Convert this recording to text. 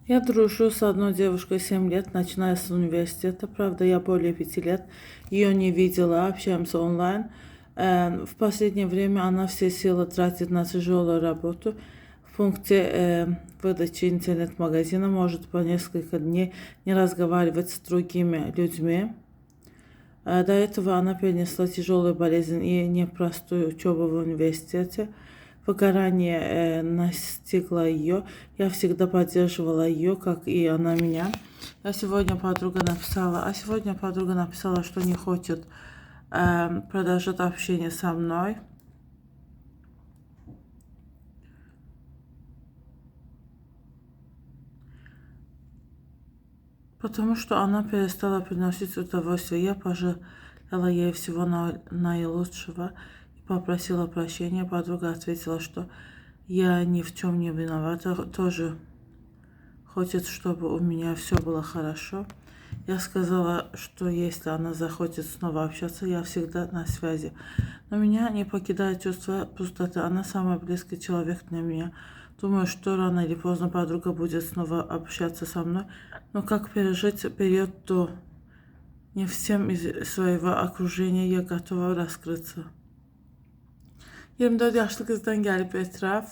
Я дружу с одной девушкой 7 лет, начиная с университета. Правда, я более 5 лет ее не видела, общаемся онлайн. В последнее время она все силы тратит на тяжелую работу. В пункте выдачи интернет-магазина может по несколько дней не разговаривать с другими людьми. До этого она перенесла тяжелую болезнь и непростую учебу в университете. Выгорание настигло ее. Я всегда поддерживала ее, как и она меня. Сегодня подруга написала, что не хочет продолжать общение со мной. Потому что она перестала приносить удовольствие. Я пожелала ей всего наилучшего и попросила прощения. Подруга ответила, что я ни в чем не виновата, тоже хочет, чтобы у меня все было хорошо. Я сказала, что если она захочет снова общаться, я всегда на связи. Но меня не покидает чувство пустоты. Она самый близкий человек для меня. Думаю, что рано или поздно подруга будет снова общаться со мной. Но как пережить период до? Не всем из своего окружения я готова раскрыться. 24 yaşlı qızdan gəlib etiraf.